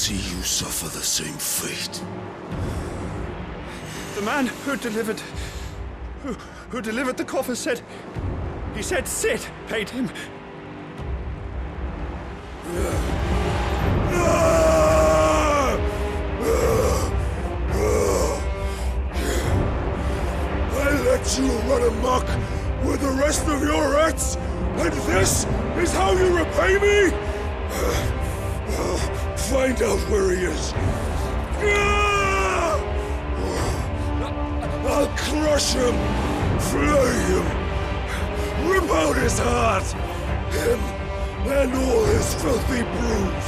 see you suffer the same fate. The man who delivered the coffer said... He said Cid paid him. I let you run amok with the rest of your rats, and this is how you repay me? Find out where he is. I'll crush him, flay him, rip out his heart, him and all his filthy brood,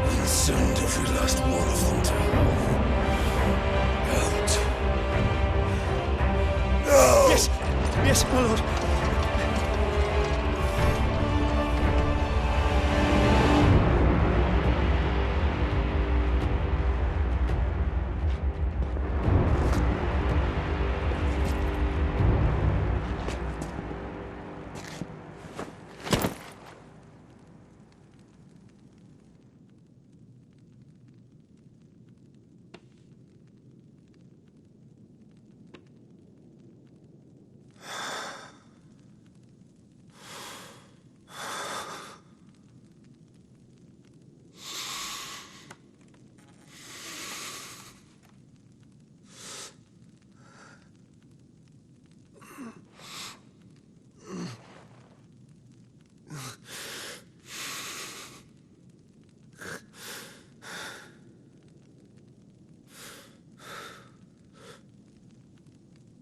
and send every last one of them to hell. Out. Now! Yes, yes, my lord.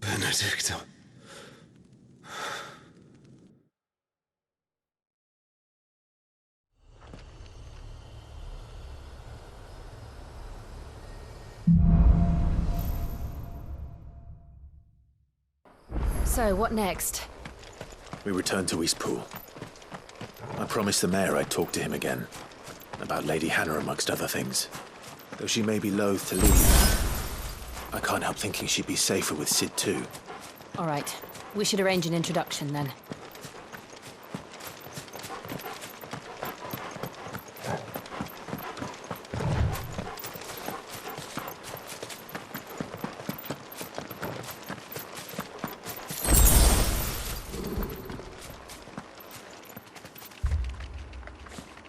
Benedikta. So, what next? We return to Eastpool. I promised the mayor I'd talk to him again. About Lady Hannah, amongst other things. Though she may be loath to leave, I can't help thinking she'd be safer with Cid too. All right. We should arrange an introduction, then.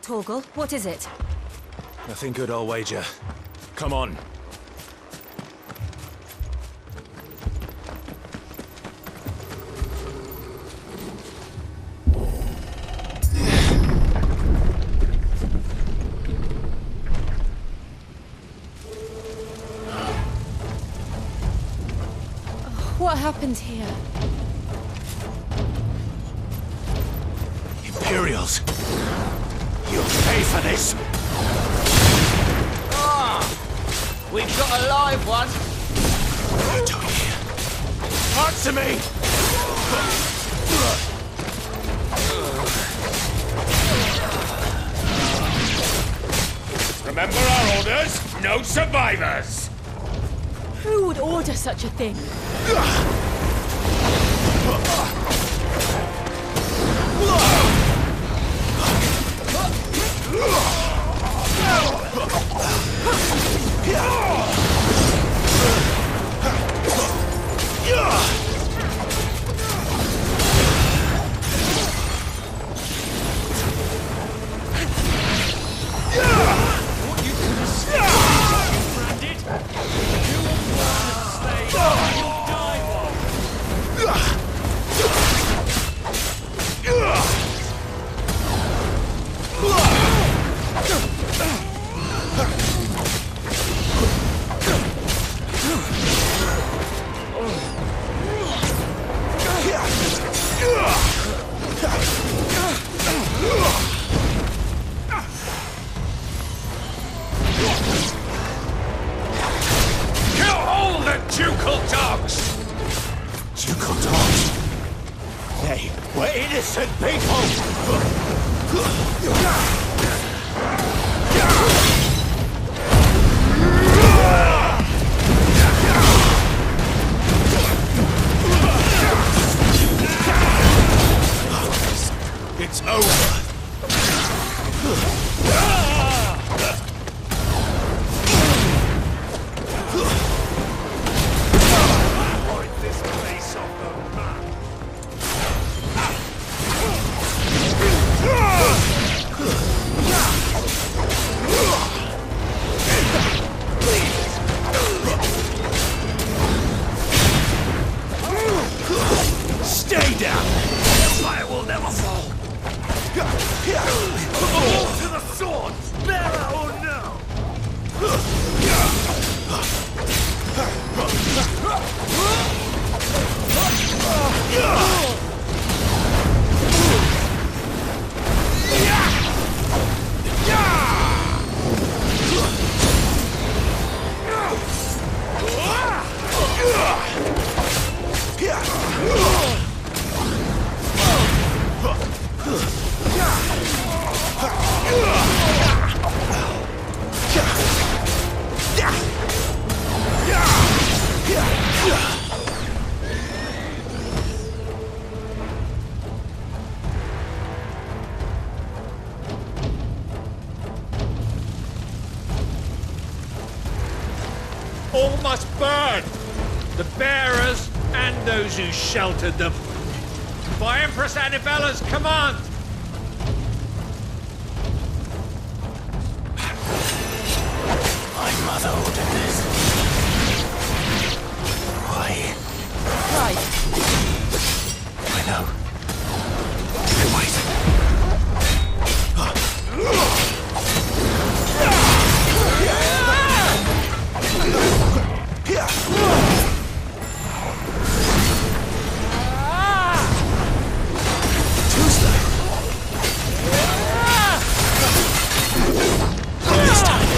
Torgal, what is it? Nothing good, I'll wager. Come on. What happened here? Imperials! You'll pay for this! We've got a live one. What are you doing here? Answer me! Remember our orders? No survivors! Who would order such a thing? Ducal dogs! Ducal dogs? They were innocent people! It's over! All must burn! The bearers and those who sheltered them. By Empress Annivella's command! My mother ordered this. Why? Right. I know. Wait. Too slow. This time.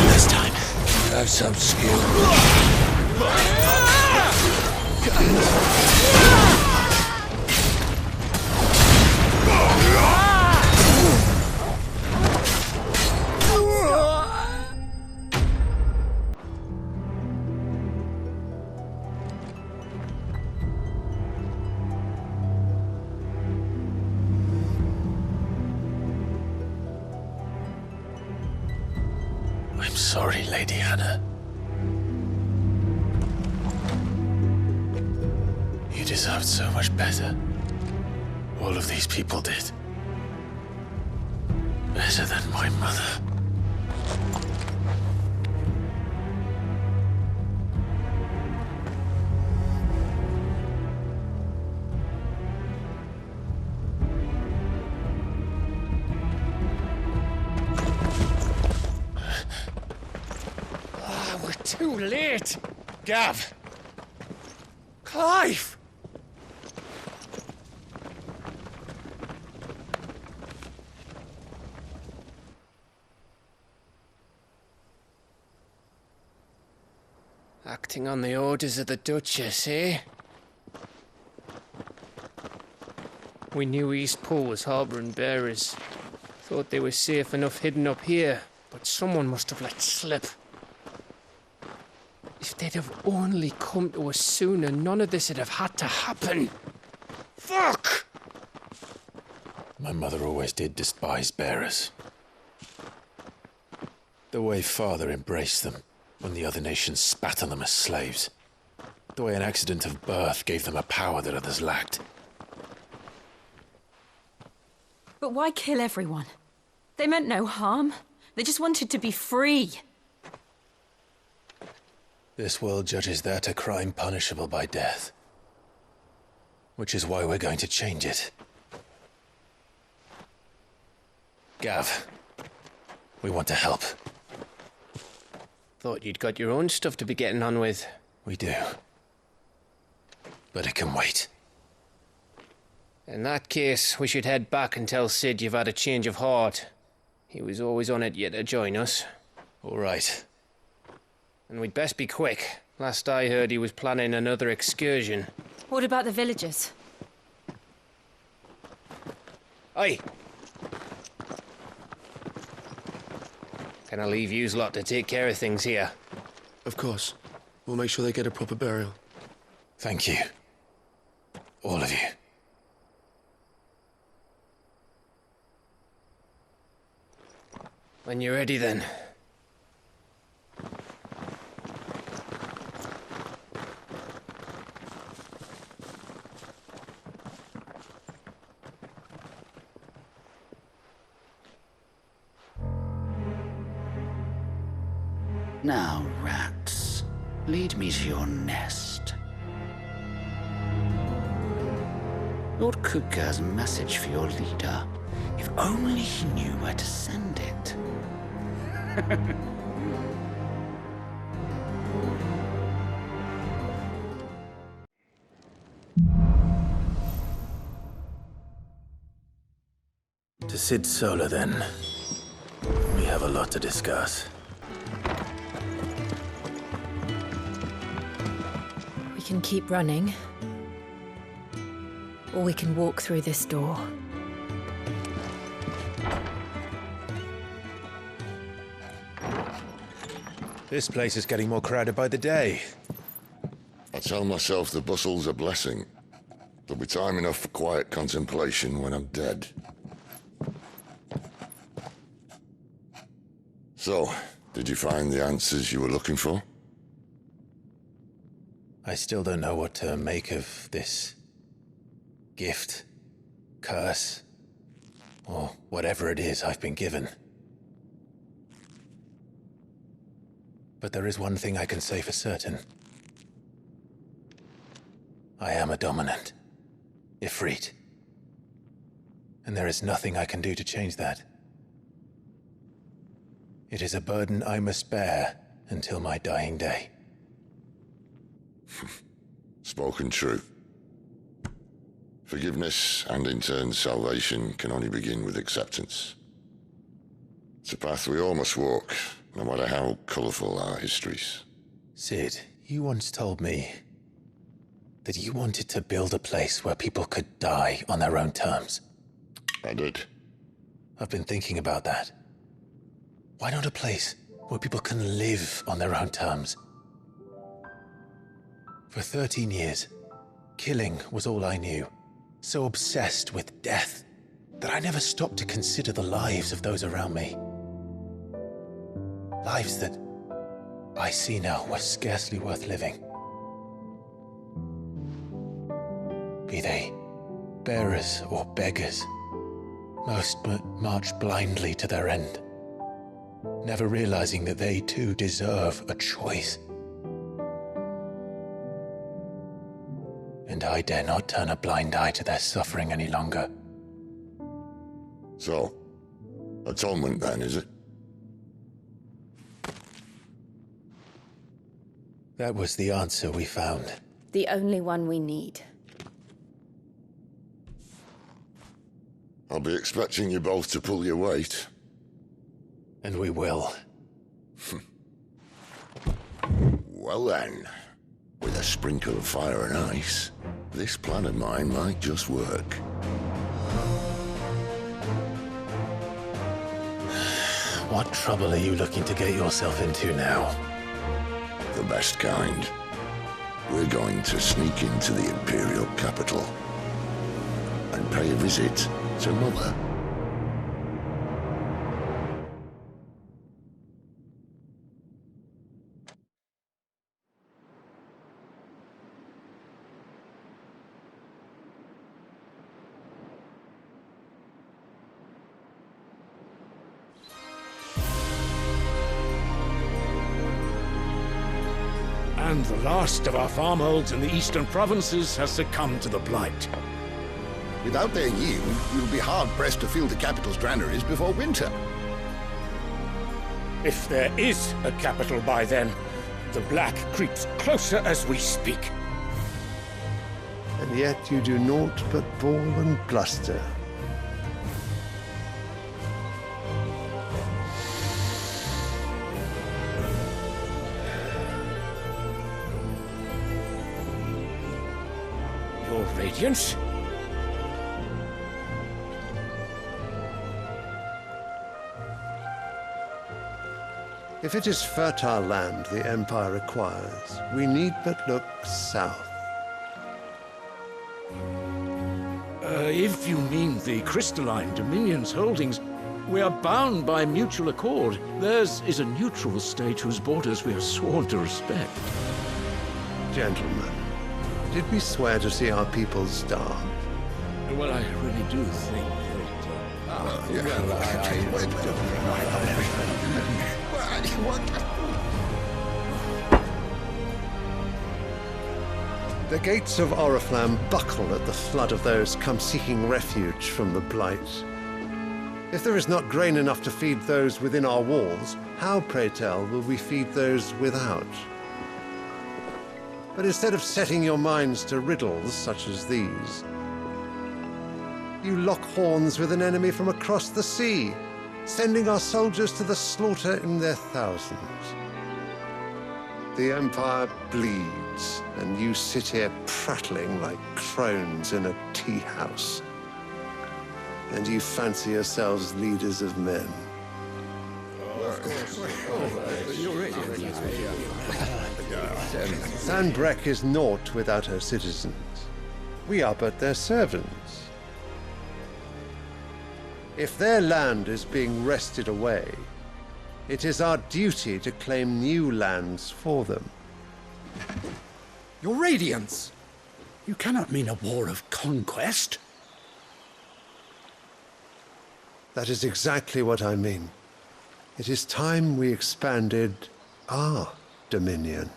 This time. You have some skill. I'm sorry, Lady Hannah. You deserved so much better. All of these people did. Better than my mother. We're too late! Gav! Clive! Acting on the orders of the Duchess, eh? We knew East Pool was harbouring bearers. Thought they were safe enough hidden up here, but someone must have let slip. If they'd have only come to us sooner, none of this would have had to happen. Fuck! My mother always did despise bearers. The way Father embraced them when the other nations spat on them as slaves. The way an accident of birth gave them a power that others lacked. But why kill everyone? They meant no harm. They just wanted to be free. This world judges that a crime punishable by death. Which is why we're going to change it. Gav, we want to help. Thought you'd got your own stuff to be getting on with. We do. But it can wait. In that case, we should head back and tell Sid you've had a change of heart. He was always on it yet to join us. All right. And we'd best be quick. Last I heard, he was planning another excursion. What about the villagers? Aye. Can I leave yous lot to take care of things here? Of course. We'll make sure they get a proper burial. Thank you. All of you. When you're ready, then. Now, rats, lead me to your nest. Lord Kupka has a message for your leader. If only he knew where to send it. Cid Solar, then. We have a lot to discuss. We can keep running. Or we can walk through this door. This place is getting more crowded by the day. I tell myself the bustle's a blessing. There'll be time enough for quiet contemplation when I'm dead. So, did you find the answers you were looking for? I still don't know what to make of this gift, curse, or whatever it is I've been given. But there is one thing I can say for certain. I am a dominant, Ifrit. And there is nothing I can do to change that. It is a burden I must bear until my dying day. Spoken true. Forgiveness, and in turn salvation, can only begin with acceptance. It's a path we all must walk, no matter how colourful our histories. Cid, you once told me that you wanted to build a place where people could die on their own terms. I did. I've been thinking about that. Why not a place where people can live on their own terms? For 13 years, killing was all I knew. So obsessed with death that I never stopped to consider the lives of those around me. Lives that I see now were scarcely worth living. Be they bearers or beggars, most march blindly to their end, never realizing that they too deserve a choice. And I dare not turn a blind eye to their suffering any longer. So, atonement then, is it? That was the answer we found. The only one we need. I'll be expecting you both to pull your weight. And we will. Well then, with a sprinkle of fire and ice, this plan of mine might just work. What trouble are you looking to get yourself into now? The best kind. We're going to sneak into the Imperial capital and pay a visit to Mother. And the last of our farmholds in the eastern provinces has succumbed to the blight. Without their yield, we'll be hard-pressed to fill the capital's granaries before winter. If there is a capital by then, the black creeps closer as we speak. And yet you do naught but bawl and bluster. Your Radiance? If it is fertile land the Empire requires, we need but look south. If you mean the Crystalline Dominion's holdings, we are bound by mutual accord. Theirs is a neutral state whose borders we are sworn to respect. Gentlemen, did we swear to see our people starve? Well, I really do think that... The gates of Oriflamme buckle at the flood of those come seeking refuge from the Blight. If there is not grain enough to feed those within our walls, how, pray tell, will we feed those without? But instead of setting your minds to riddles such as these, You lock horns with an enemy from across the sea, sending our soldiers to the slaughter in their thousands. The Empire bleeds, and you sit here prattling like crones in a tea house. And you fancy yourselves leaders of men. Sanbreque is naught without her citizens. We are but their servants. If their land is being wrested away, it is our duty to claim new lands for them. Your Radiance! You cannot mean a war of conquest. That is exactly what I mean. It is time we expanded our dominion.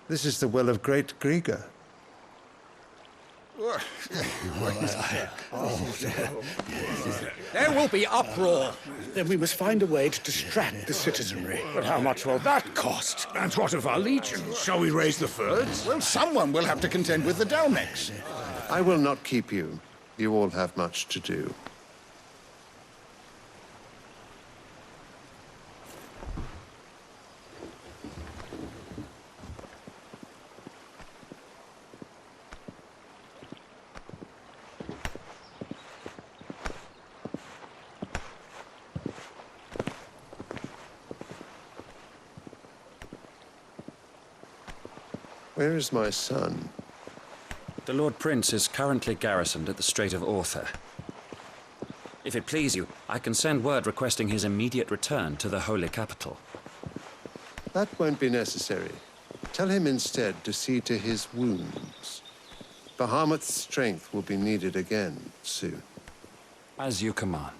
This is the will of great Griga. There will be uproar. Then we must find a way to distract the citizenry. But how much will that cost? And what of our legions? Shall we raise the Fyrds? Well, someone will have to contend with the Dalmex. I will not keep you. You all have much to do. Where is my son? The Lord Prince is currently garrisoned at the Strait of Arthur. If it please you, I can send word requesting his immediate return to the Holy Capital. That won't be necessary. Tell him instead to see to his wounds. Bahamut's strength will be needed again soon. As you command.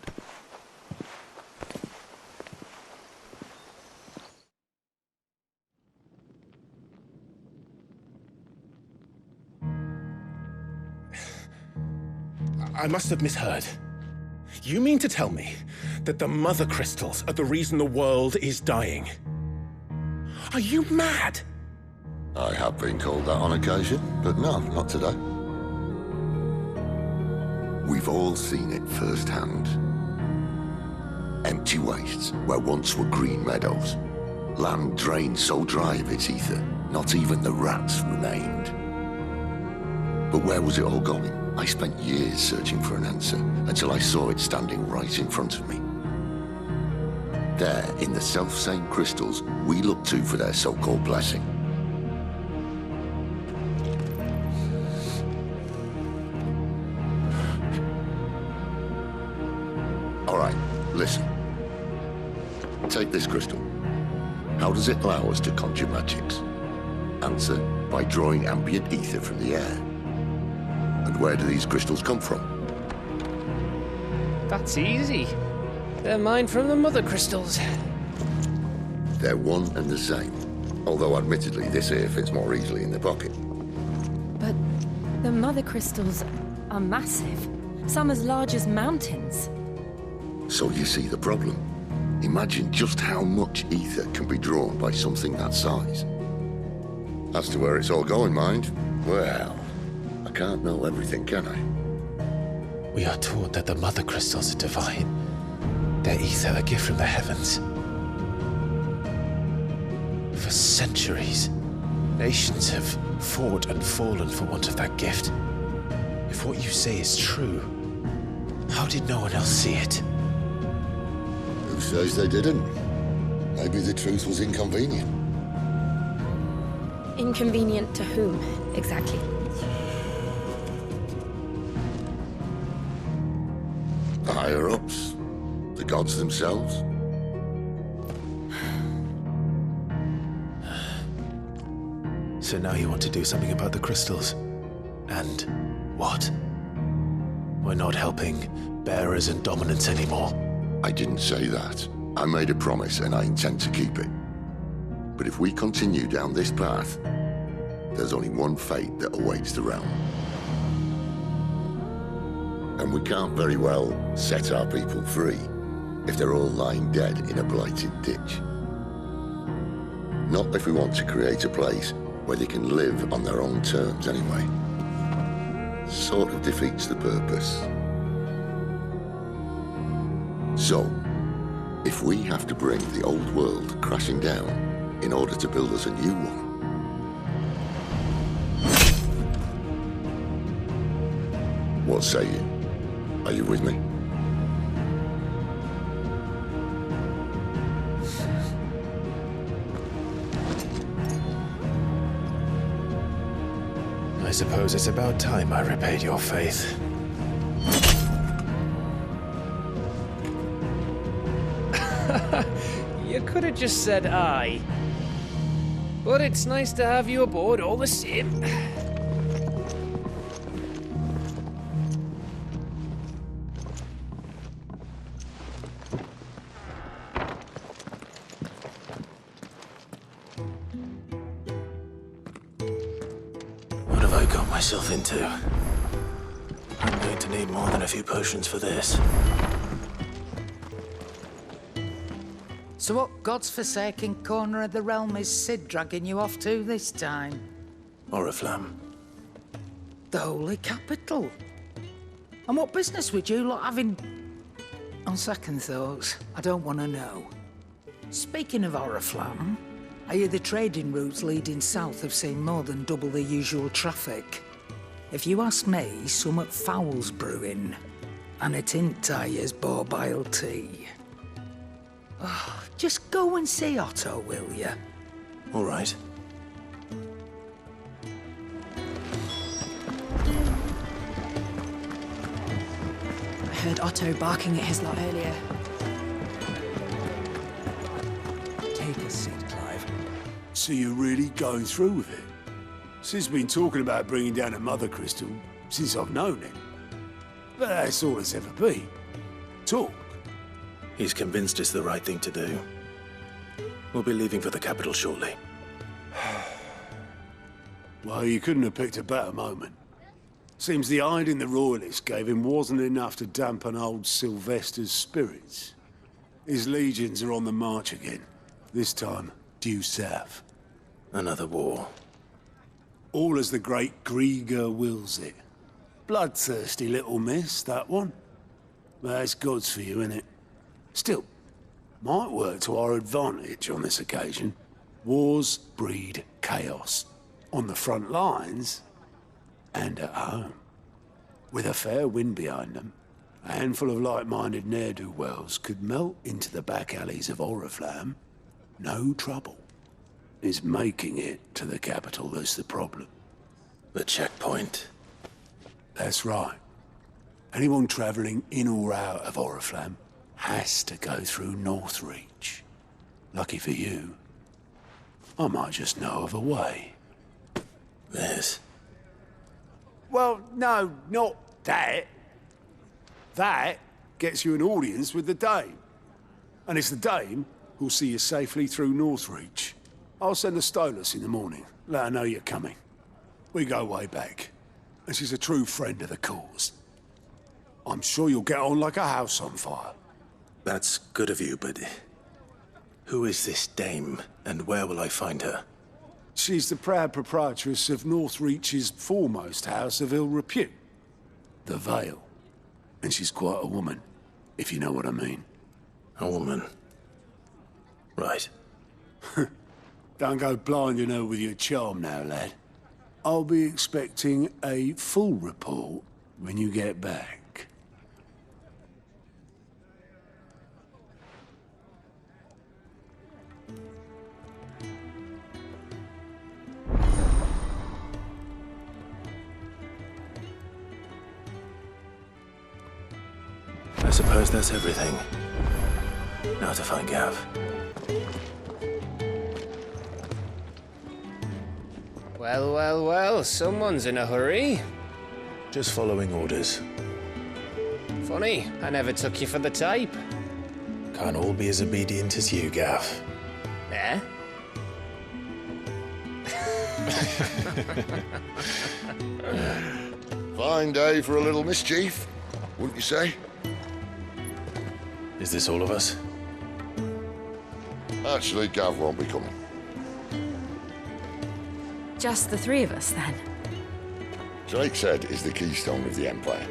I must have misheard. You mean to tell me that the Mother Crystals are the reason the world is dying? Are you mad? I have been called that on occasion, but no, not today. We've all seen it firsthand. Empty wastes where once were green meadows. Land drained so dry of its ether, not even the rats remained. But where was it all going? I spent years searching for an answer, until I saw it standing right in front of me. There, in the self-same crystals we look to for their so-called blessing. All right, listen. Take this crystal. How does it allow us to conjure magics? Answer, by drawing ambient ether from the air. And where do these crystals come from? That's easy. They're mine from the Mother Crystals. They're one and the same. Although admittedly this here fits more easily in the pocket. But the Mother Crystals are massive. Some as large as mountains. So you see the problem. Imagine just how much ether can be drawn by something that size. As to where it's all going, mind, well, I can't know everything, can I? We are taught that the Mother Crystals are divine. Their ether a gift from the heavens. For centuries, nations have fought and fallen for want of that gift. If what you say is true, how did no one else see it? Who says they didn't? Maybe the truth was inconvenient. Inconvenient to whom, exactly? The higher-ups? The gods themselves? So now you want to do something about the crystals? And what? We're not helping bearers and dominants anymore. I didn't say that. I made a promise and I intend to keep it. But if we continue down this path, there's only one fate that awaits the realm. And we can't very well set our people free if they're all lying dead in a blighted ditch. Not if we want to create a place where they can live on their own terms anyway. sort of defeats the purpose. So, if we have to bring the old world crashing down in order to build us a new one, what say you? Are you with me? I suppose it's about time I repaid your faith. You could have just said aye. But it's nice to have you aboard all the same. What have I got myself into? I'm going to need more than a few potions for this. So what God's forsaken corner of the realm is Cid dragging you off to this time? Oriflamme. The Holy Capital. And what business would you lot having... On second thoughts, I don't want to know. Speaking of Oriflamme, I hear the trading routes leading south have seen more than double the usual traffic. If you ask me, summat foul's brewing. And it ain't Tyre's borbile tea. Oh, just go and see Otto, will you? All right. I heard Otto barking at his lot earlier. Take a seat, Clive. So you're really going through with it? Sid's been talking about bringing down a Mother Crystal since I've known him. But that's all it's ever been. Talk. He's convinced it's the right thing to do. We'll be leaving for the capital shortly. Well, you couldn't have picked a better moment. Seems the hiding the Royalists gave him wasn't enough to dampen old Sylvester's spirits. His legions are on the march again. This time, due south. Another war. All as the great Grieger wills it. Bloodthirsty little miss, that one. But that's God's for you, innit? Still, might work to our advantage on this occasion. Wars breed chaos. On the front lines, and at home. With a fair wind behind them, a handful of like-minded ne'er-do-wells could melt into the back alleys of Oriflamme. No trouble. It's making it to the capital that's the problem. The checkpoint. That's right. Anyone travelling in or out of Oriflamme has to go through Northreach. Lucky for you, I might just know of a way. This? Well, no, not that. That gets you an audience with the Dame. And it's the Dame who'll see you safely through Northreach. I'll send a Stolas in the morning, let her know you're coming. We go way back, and she's a true friend of the cause. I'm sure you'll get on like a house on fire. That's good of you, but... who is this Dame, and where will I find her? She's the proud proprietress of Northreach's foremost house of ill repute, the Vale. And she's quite a woman, if you know what I mean. A woman? Right. Don't go blinding her with your charm now, lad. I'll be expecting a full report when you get back. I suppose that's everything. Now to find Gav. Well, well, well, someone's in a hurry. Just following orders. Funny, I never took you for the type. Can't all be as obedient as you, Gav. Eh? Fine day for a little mischief, wouldn't you say? Is this all of us? Actually, Gav won't be coming. Just the three of us, then? Drake's Head is the keystone of the Empire.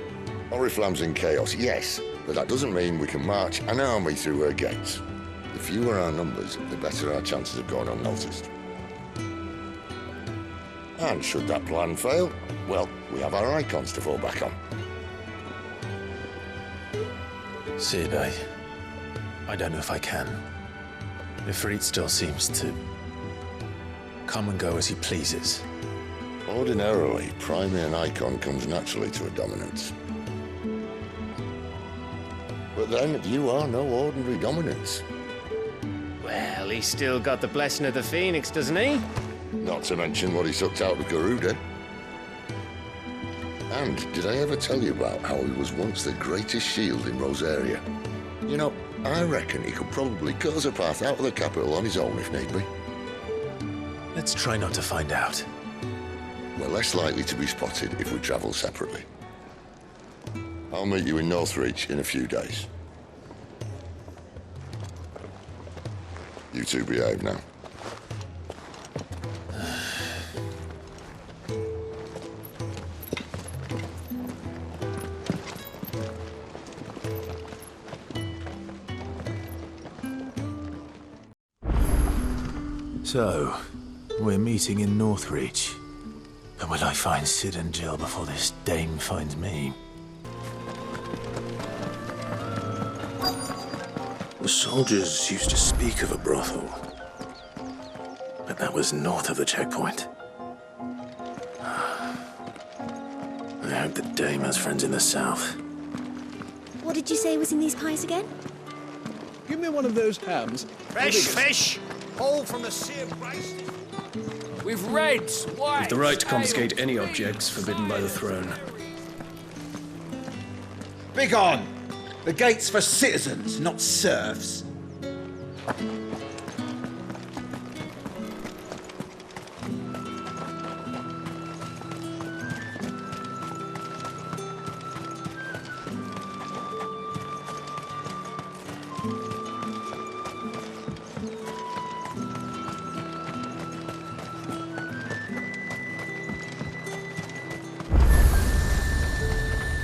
Oriflamme's in chaos, yes, but that doesn't mean we can march an army through her gates. The fewer our numbers, the better our chances of going unnoticed. And should that plan fail, well, we have our icons to fall back on. Sid, I don't know if I can. Ifrit still seems to come and go as he pleases. Ordinarily, priming an icon comes naturally to a dominance. But then, you are no ordinary dominance. Well, he's still got the blessing of the Phoenix, doesn't he? Not to mention what he sucked out of Garuda. And did I ever tell you about how he was once the greatest shield in Rosaria? You know, I reckon he could probably cut us a path out of the capital on his own if need be. Let's try not to find out. We're less likely to be spotted if we travel separately. I'll meet you in Northreach in a few days. You two behave now. So, we're meeting in Northreach. But will I find Sid and Jill before this dame finds me? The soldiers used to speak of a brothel. But that was north of the checkpoint. I hope the dame has friends in the south. What did you say was in these pies again? Give me one of those hams. Fresh fish! All from the sea of Christ. With reds, white. With the right to confiscate any objects forbidden by the throne. Begone! The gate's for citizens, not serfs.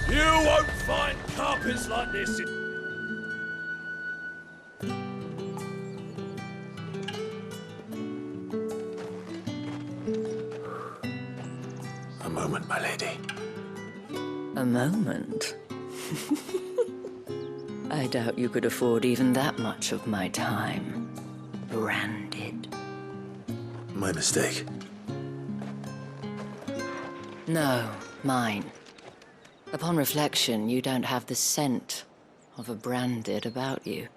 You won't find carpets like this in... A moment, my lady. A moment? I doubt you could afford even that much of my time. Branded. My mistake. No, mine. Upon reflection, you don't have the scent of a branded about you.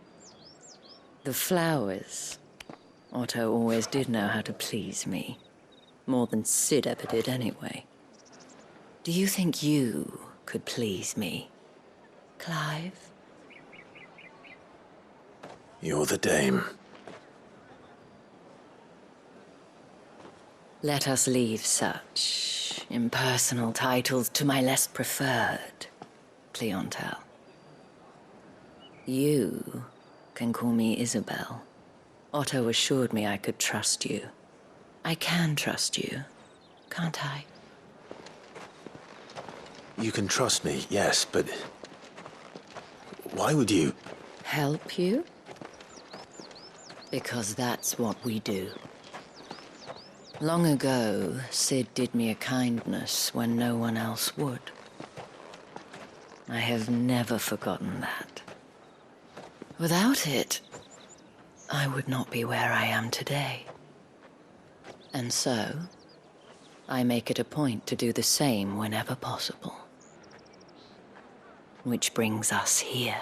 The flowers. Otto always did know how to please me. More than Sid ever did anyway. Do you think you could please me, Clive? You're the dame. Let us leave such impersonal titles to my less preferred, Cleontel. You can call me Isabel. Otto assured me I could trust you. I can trust you, can't I? You can trust me, yes, but why would you? Help you? Because that's what we do. Long ago, Sid did me a kindness when no one else would. I have never forgotten that. Without it, I would not be where I am today. And so, I make it a point to do the same whenever possible. Which brings us here.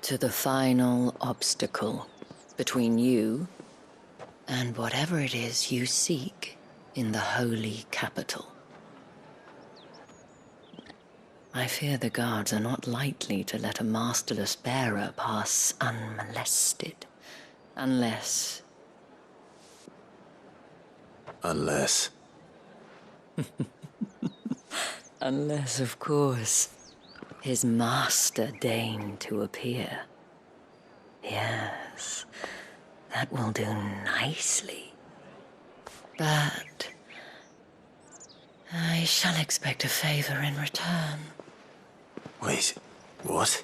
To the final obstacle between you and whatever it is you seek in the holy capital. I fear the guards are not likely to let a masterless bearer pass unmolested, unless... Unless... Unless, of course, his master deigned to appear. Yes, that will do nicely. But I shall expect a favor in return. Wait, what?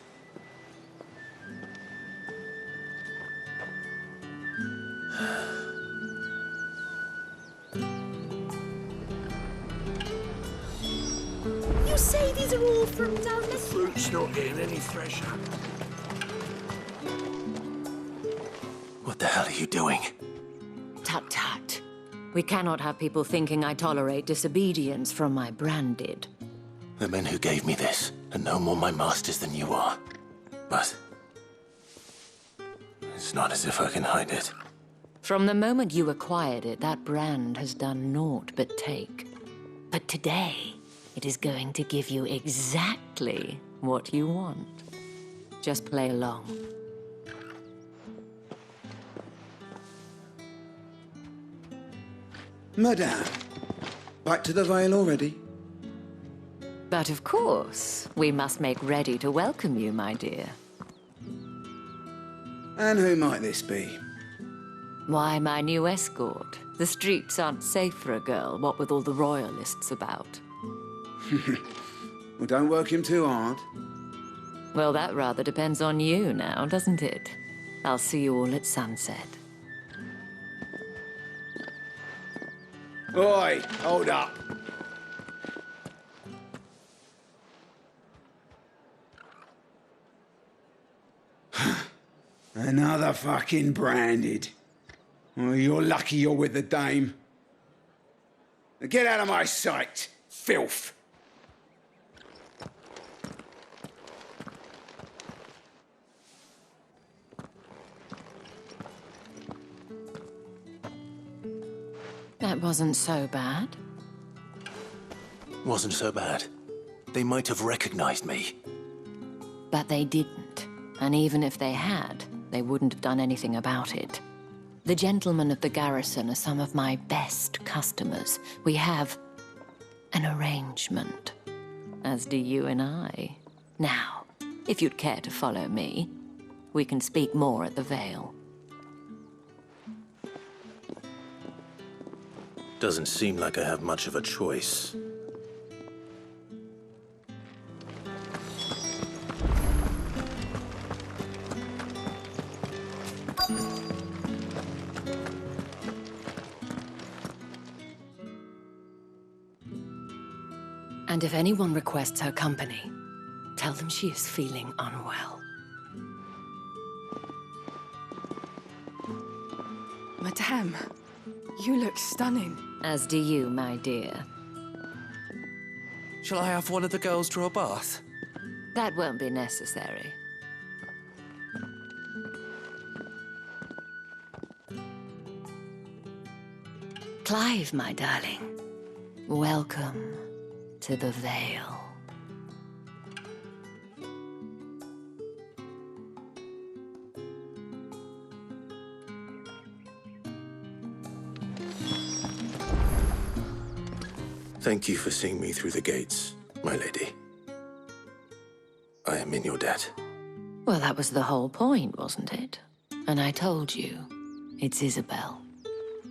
You say these are all from down there? Fruit's not getting any fresher. What the hell are you doing? Tut tut. We cannot have people thinking I tolerate disobedience from my branded. The men who gave me this are no more my masters than you are. But it's not as if I can hide it. From the moment you acquired it, that brand has done naught but take. But today, it is going to give you exactly what you want. Just play along. Madame, back to the Vale already? But of course, we must make ready to welcome you, my dear. And who might this be? Why, my new escort. The streets aren't safe for a girl, what with all the royalists about. Well, don't work him too hard. Well, that rather depends on you now, doesn't it? I'll see you all at sunset. Oi, hold up. Another fucking branded. Oh, you're lucky you're with the dame. Now get out of my sight, filth. That wasn't so bad. Wasn't so bad. They might have recognized me. But they didn't. And even if they had, they wouldn't have done anything about it. The gentlemen of the garrison are some of my best customers. We have an arrangement, as do you and I. Now, if you'd care to follow me, we can speak more at the Vale. Doesn't seem like I have much of a choice. And if anyone requests her company, tell them she is feeling unwell. Madame, you look stunning. As do you, my dear. Shall I have one of the girls draw a bath? That won't be necessary. Clive, my darling. Welcome to the Vale. Thank you for seeing me through the gates, my lady. I am in your debt. Well, that was the whole point, wasn't it? And I told you, it's Isabel.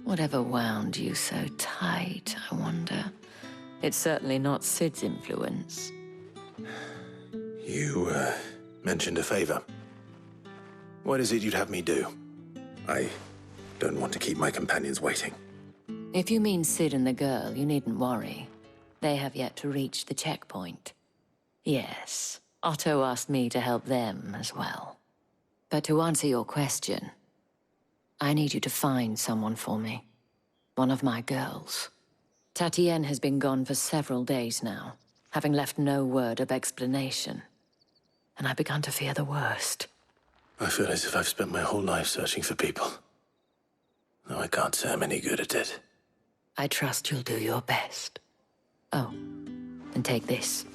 Whatever wound you so tight, I wonder. It's certainly not Sid's influence. You, mentioned a favor. What is it you'd have me do? I don't want to keep my companions waiting. If you mean Sid and the girl, you needn't worry. They have yet to reach the checkpoint. Yes, Otto asked me to help them as well. But to answer your question, I need you to find someone for me. One of my girls. Tatienne has been gone for several days now, having left no word of explanation. And I've begun to fear the worst. I feel as if I've spent my whole life searching for people. Though I can't say I'm any good at it. I trust you'll do your best. Oh, and take this.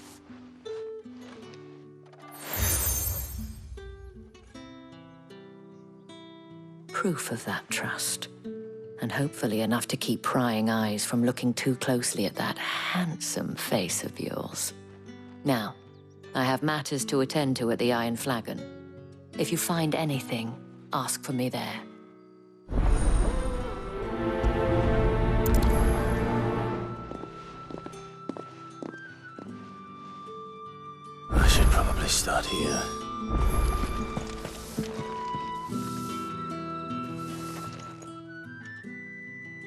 Proof of that trust. And hopefully enough to keep prying eyes from looking too closely at that handsome face of yours. Now, I have matters to attend to at the Iron Flagon. If you find anything, ask for me there. here.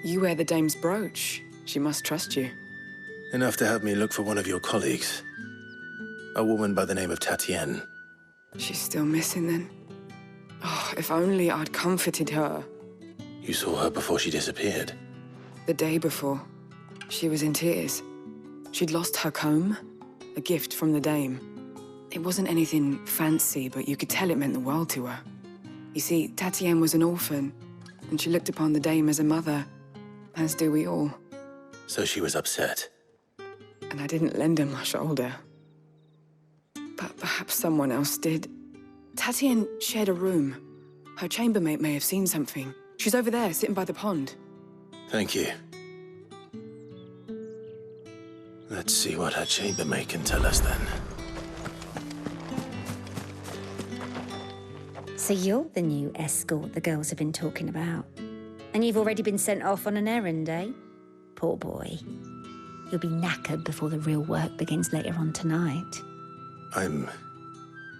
You wear the dame's brooch. She must trust you. Enough to have me look for one of your colleagues. A woman by the name of Tatienne. She's still missing then. Oh, if only I'd comforted her. You saw her before she disappeared. The day before. She was in tears. She'd lost her comb, a gift from the dame. It wasn't anything fancy, but you could tell it meant the world to her. You see, Tatienne was an orphan, and she looked upon the dame as a mother, as do we all. So she was upset. And I didn't lend her my shoulder. But perhaps someone else did. Tatienne shared a room. Her chambermaid may have seen something. She's over there, sitting by the pond. Thank you. Let's see what her chambermaid can tell us then. So you're the new escort the girls have been talking about. And you've already been sent off on an errand, eh? Poor boy. You'll be knackered before the real work begins later on tonight. I'm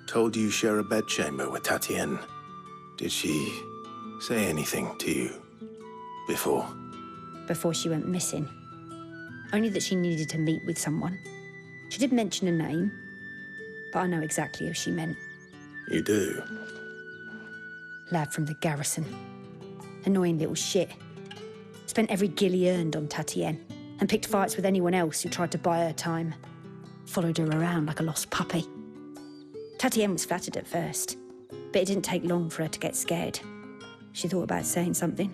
told you share a bedchamber with Tatienne. Did she say anything to you before? Before she went missing. Only that she needed to meet with someone. She did mention a name, but I know exactly who she meant. You do? Lad from the garrison. Annoying little shit. Spent every guil he earned on Tatienne and picked fights with anyone else who tried to buy her time. Followed her around like a lost puppy. Tatienne was flattered at first, but it didn't take long for her to get scared. She thought about saying something.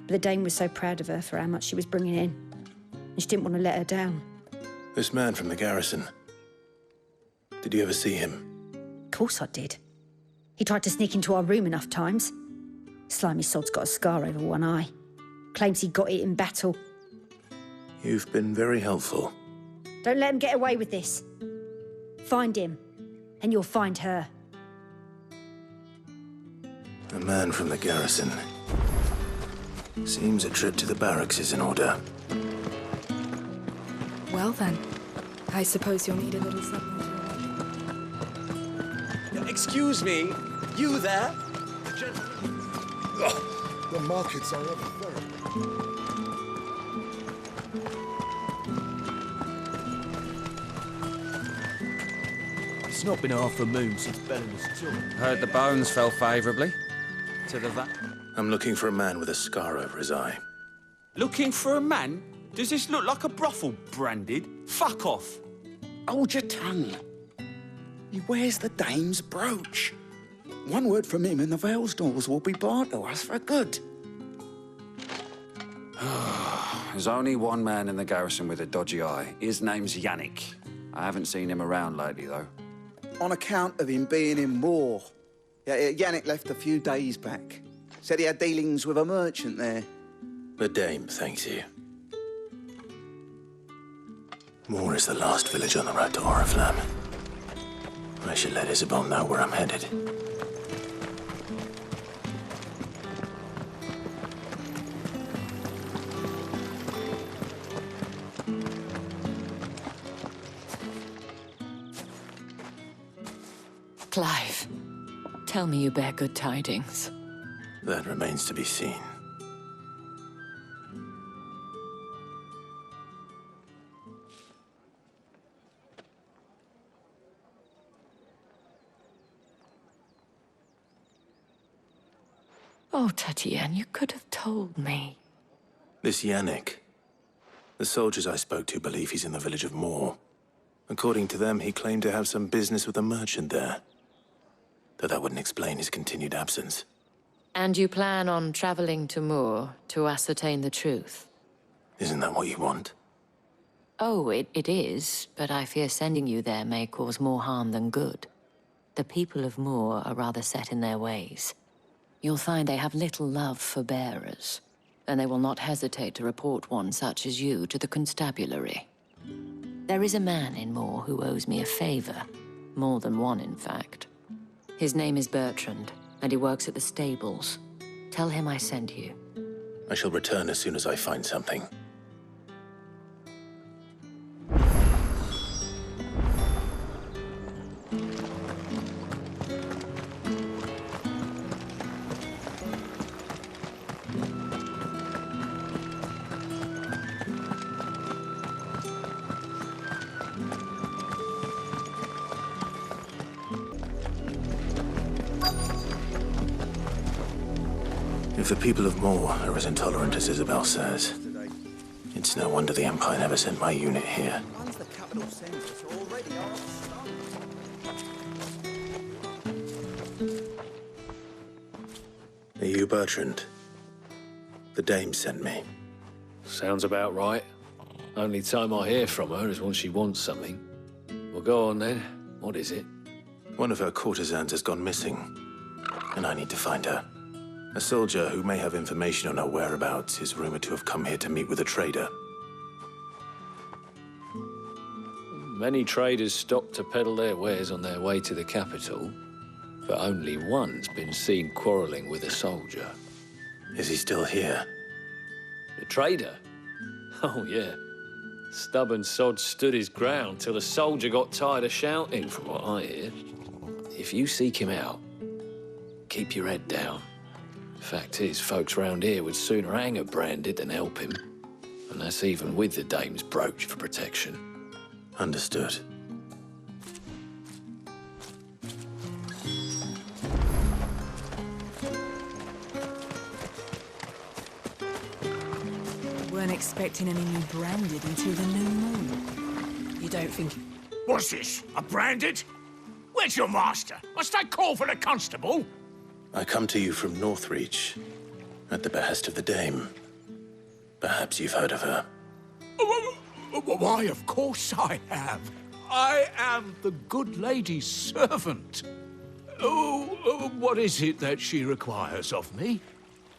But the dame was so proud of her for how much she was bringing in, and she didn't want to let her down. This man from the garrison. Did you ever see him? Of course I did. He tried to sneak into our room enough times. Slimy sod's got a scar over one eye. Claims he got it in battle. You've been very helpful. Don't let him get away with this. Find him, and you'll find her. A man from the garrison. Seems a trip to the barracks is in order. Well then, I suppose you'll need a little something. Excuse me, you there? The markets are overfilled. It's not been half a moon since Bellen's tomb. Heard the bones fell favourably to the I'm looking for a man with a scar over his eye. Looking for a man? Does this look like a brothel, Branded? Fuck off. Hold your tongue. He wears the dame's brooch. One word from him and the Vale's doors will be barred to us for good. There's only one man in the garrison with a dodgy eye. His name's Yannick. I haven't seen him around lately, though. On account of him being in war. Yeah, Yannick left a few days back. Said he had dealings with a merchant there. The dame thanks you. Moor is the last village on the road to Oriflamme. I should let Isabel know where I'm headed. Clive, tell me you bear good tidings. That remains to be seen. Oh, Tatienne, you could have told me. This Yannick. The soldiers I spoke to believe he's in the village of Moor. According to them, he claimed to have some business with a merchant there. Though that wouldn't explain his continued absence. And you plan on traveling to Moor to ascertain the truth? Isn't that what you want? Oh, it is, but I fear sending you there may cause more harm than good. The people of Moor are rather set in their ways. You'll find they have little love for bearers, and they will not hesitate to report one such as you to the constabulary. There is a man in Moor who owes me a favor. More than one, in fact. His name is Bertrand, and he works at the stables. Tell him I sent you. I shall return as soon as I find something. If the people of Moor are as intolerant as Isabel says, it's no wonder the Empire never sent my unit here. Are you Bertrand? The dame sent me. Sounds about right. Only time I hear from her is when she wants something. Well, go on then. What is it? One of her courtesans has gone missing, and I need to find her. A soldier who may have information on her whereabouts is rumored to have come here to meet with a trader. Many traders stop to peddle their wares on their way to the capital, but only one's been seen quarrelling with a soldier. Is he still here? The trader? Oh, yeah. Stubborn sod stood his ground till the soldier got tired of shouting, from what I hear. If you seek him out, keep your head down. Fact is, folks round here would sooner hang a Branded than help him. And that's even with the dame's brooch for protection. Understood. Weren't expecting any new Branded until the new moon. You don't think... What's this? A Branded? Where's your master? Must I call for the constable? I come to you from Northreach, at the behest of the dame. Perhaps you've heard of her. Why, of course I have. I am the good lady's servant. What is it that she requires of me?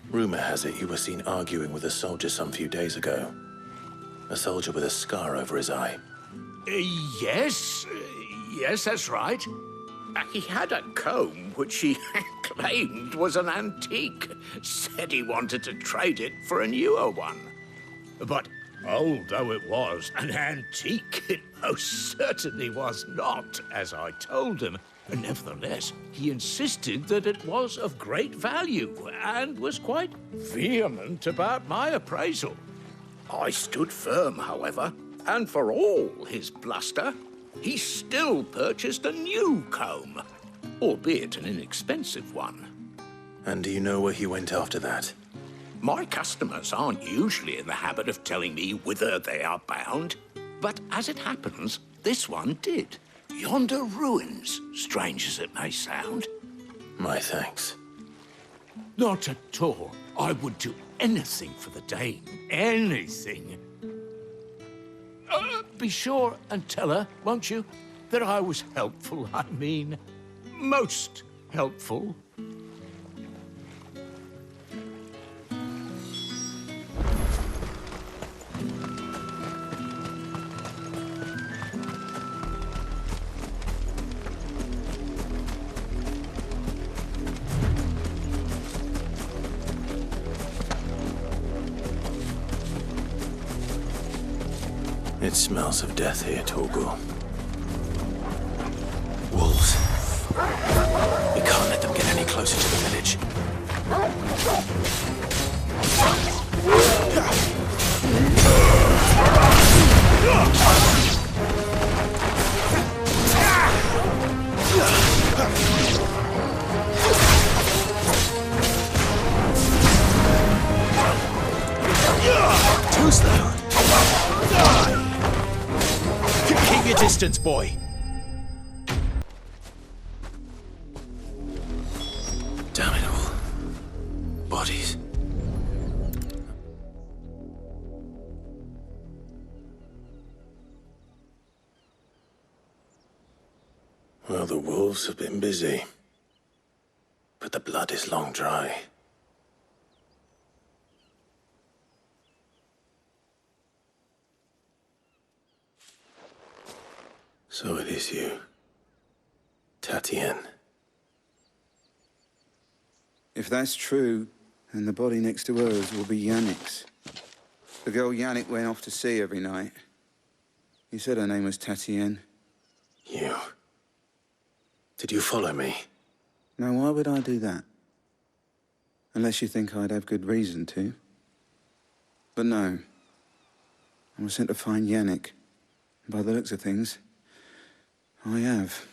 Rumor has it you were seen arguing with a soldier some few days ago. A soldier with a scar over his eye. Yes, that's right. He had a comb which he claimed was an antique. Said he wanted to trade it for a newer one. But old though it was, an antique it most certainly was not, as I told him. Nevertheless, he insisted that it was of great value and was quite vehement about my appraisal. I stood firm, however, and for all his bluster, he still purchased a new comb, albeit an inexpensive one. And do you know where he went after that? My customers aren't usually in the habit of telling me whither they are bound, but as it happens, this one did. Yonder ruins, strange as it may sound. My thanks. Not at all. I would do anything for the dame. Anything. Be sure and tell her, won't you, that I was helpful. I mean, most helpful. It smells of death here, Torgal. Wolves. We can't let them get any closer to the village. Too slow. Keep your distance, boy. Damn it all. Bodies. Well, the wolves have been busy. But the blood is long dry. So it is you, Tatienne. If that's true, then the body next to hers will be Yannick's. The girl Yannick went off to sea every night. He said her name was Tatienne. You? Did you follow me? Now, why would I do that? Unless you think I'd have good reason to. But no. I was sent to find Yannick. By the looks of things, I have.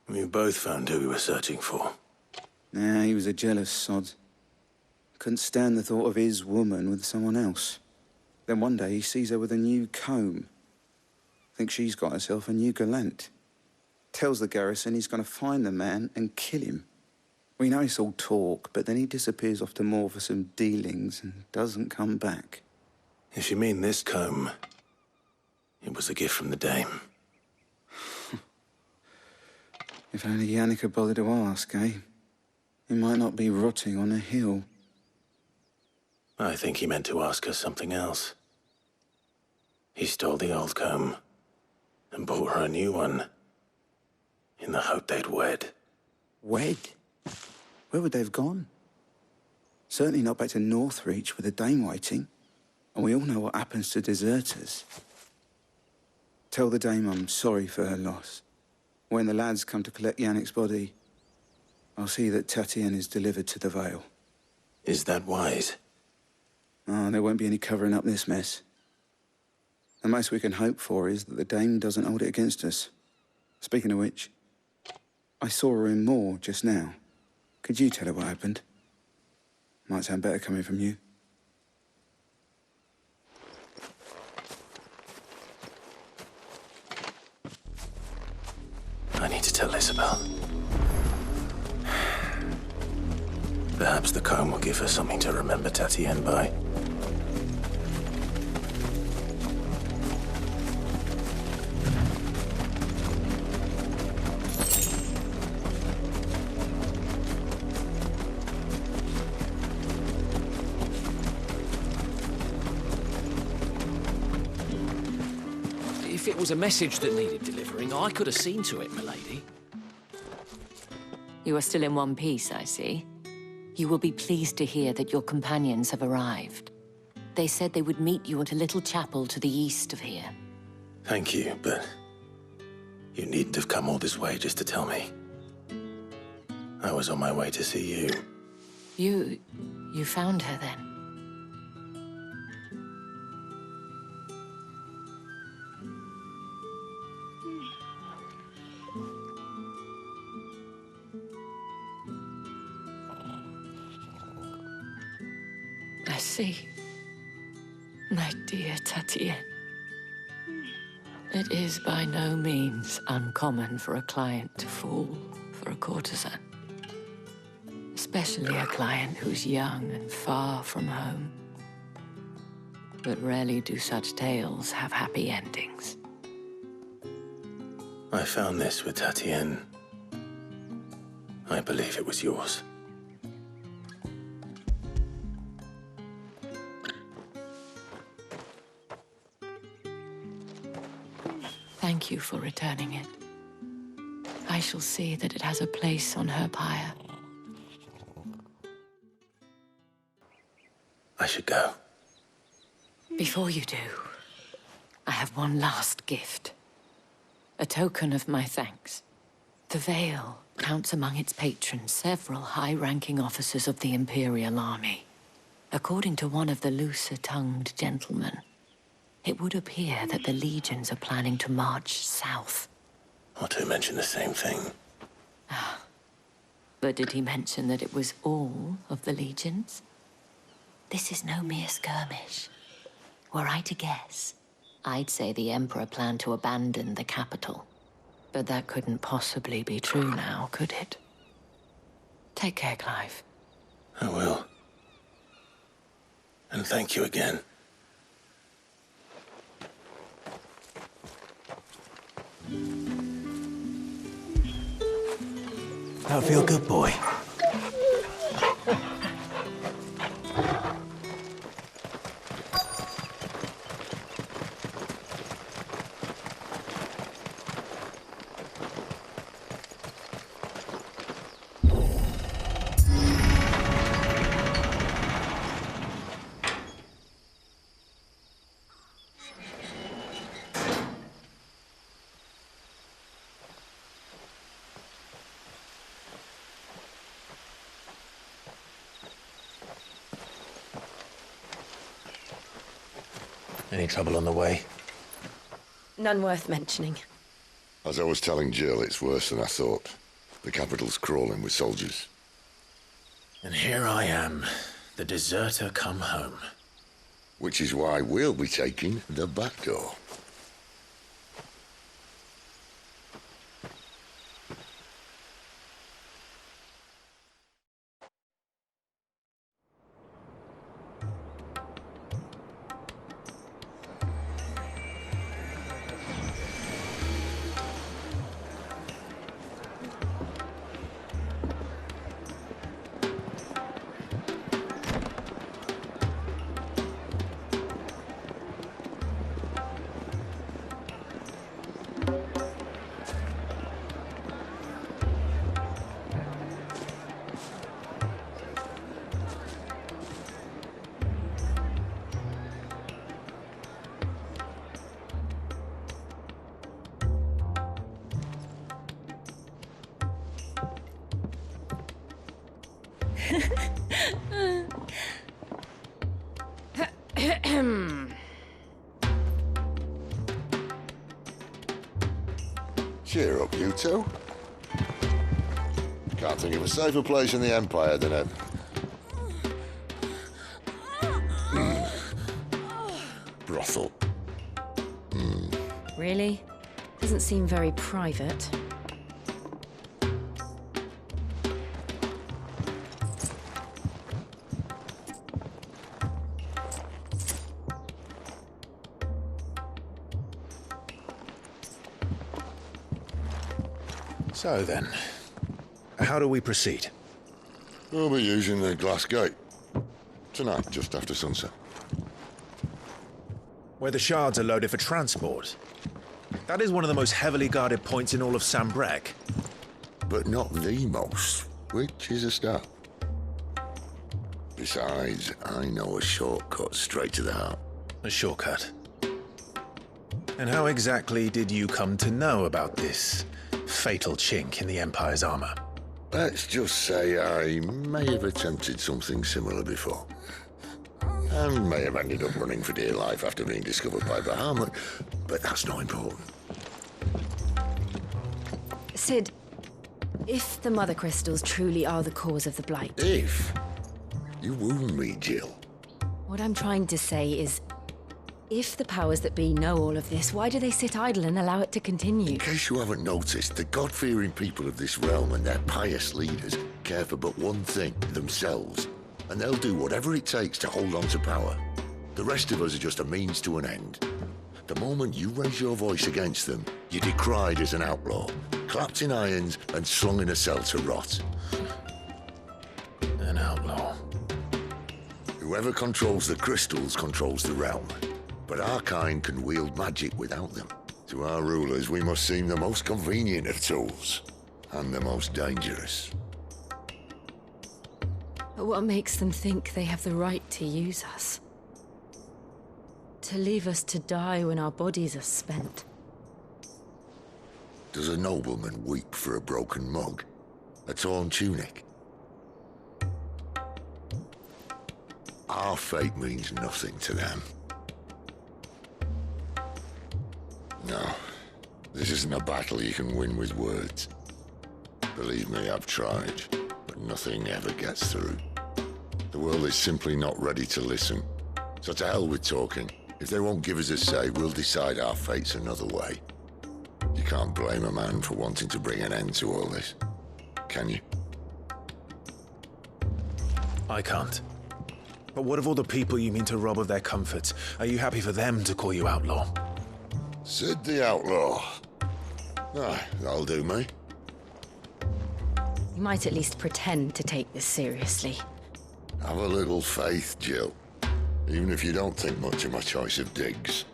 We both found who we were searching for. Nah, he was a jealous sod. Couldn't stand the thought of his woman with someone else. Then one day he sees her with a new comb. Thinks she's got herself a new gallant. Tells the garrison he's going to find the man and kill him. We know it's all talk, but then he disappears off to Moor for some dealings and doesn't come back. If you mean this comb, it was a gift from the Dame. If only Yannick had bothered to ask, eh? He might not be rotting on a hill. I think he meant to ask her something else. He stole the old comb and bought her a new one in the hope they'd wed. Wed? Where would they have gone? Certainly not back to Northreach with the Dame waiting. And we all know what happens to deserters. Tell the Dame I'm sorry for her loss. When the lads come to collect Yannick's body, I'll see that Tatienne is delivered to the Vale. Is that wise? Oh, there won't be any covering up this mess. The most we can hope for is that the Dame doesn't hold it against us. Speaking of which, I saw her in Moor just now. Could you tell her what happened? Might sound better coming from you. I need to tell Isabel. Perhaps the comb will give her something to remember Tatienne by. If it was a message that needed delivering, I could have seen to it, milady. You are still in one piece, I see. You will be pleased to hear that your companions have arrived. They said they would meet you at a little chapel to the east of here. Thank you, but you needn't have come all this way just to tell me. I was on my way to see you. You found her then? I see. My dear Tatienne. It is by no means uncommon for a client to fall for a courtesan. Especially a client who's young and far from home. But rarely do such tales have happy endings. I found this with Tatienne. I believe it was yours. Thank you for returning it. I shall see that it has a place on her pyre. I should go. Before you do, I have one last gift. A token of my thanks. The Vale counts among its patrons several high-ranking officers of the Imperial Army. According to one of the looser-tongued gentlemen, it would appear that the legions are planning to march south. Or to mention the same thing. But did he mention that it was all of the legions? This is no mere skirmish. Were I to guess, I'd say the Emperor planned to abandon the capital. But that couldn't possibly be true now, could it? Take care, Clive. I will. And thank you again. That'll feel good, boy. Any trouble on the way? None worth mentioning. As I was telling Jill, it's worse than I thought. The capital's crawling with soldiers. And here I am, The deserter come home. Which is why we'll be taking the back door. Cheer up, you two. Can't think of a safer place in the Empire than it. Brothel. Really? Doesn't seem very private. So then, how do we proceed? We'll be using the glass gate. Tonight, just after sunset. Where the shards are loaded for transport. That is one of the most heavily guarded points in all of Sambrec. But not the most, which is a start. Besides, I know a shortcut straight to the heart. A shortcut? And how exactly did you come to know about this fatal chink in the Empire's armor? Let's just say I may have attempted something similar before. And may have ended up running for dear life after being discovered by Bahamut, but that's not important. Cid, if the Mother Crystals truly are the cause of the Blight... If? You wound me, Jill. What I'm trying to say is, if the powers that be know all of this, why do they sit idle and allow it to continue? In case you haven't noticed, the God-fearing people of this realm and their pious leaders care for but one thing, themselves. And they'll do whatever it takes to hold on to power. The rest of us are just a means to an end. The moment you raise your voice against them, you're decried as an outlaw, clapped in irons and slung in a cell to rot. An outlaw. Whoever controls the crystals controls the realm. But our kind can wield magic without them. To our rulers, we must seem the most convenient of tools, and the most dangerous. But what makes them think they have the right to use us? To leave us to die when our bodies are spent? Does a nobleman weep for a broken mug? A torn tunic? Our fate means nothing to them. No, this isn't a battle you can win with words. Believe me, I've tried, but nothing ever gets through. The world is simply not ready to listen. So to hell with talking. If they won't give us a say, we'll decide our fates another way. You can't blame a man for wanting to bring an end to all this, can you? I can't. But what of all the people you mean to rob of their comforts? Are you happy for them to call you outlaw? Cid the Outlaw. Ah, that'll do me. You might at least pretend to take this seriously. Have a little faith, Jill. Even if you don't think much of my choice of digs.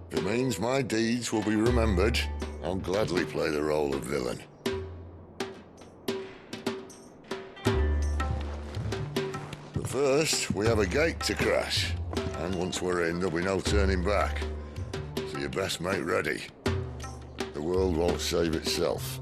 If it means my deeds will be remembered, I'll gladly play the role of villain. But first, we have a gate to crash. And once we're in, there'll be no turning back. So you best make ready. The world won't save itself.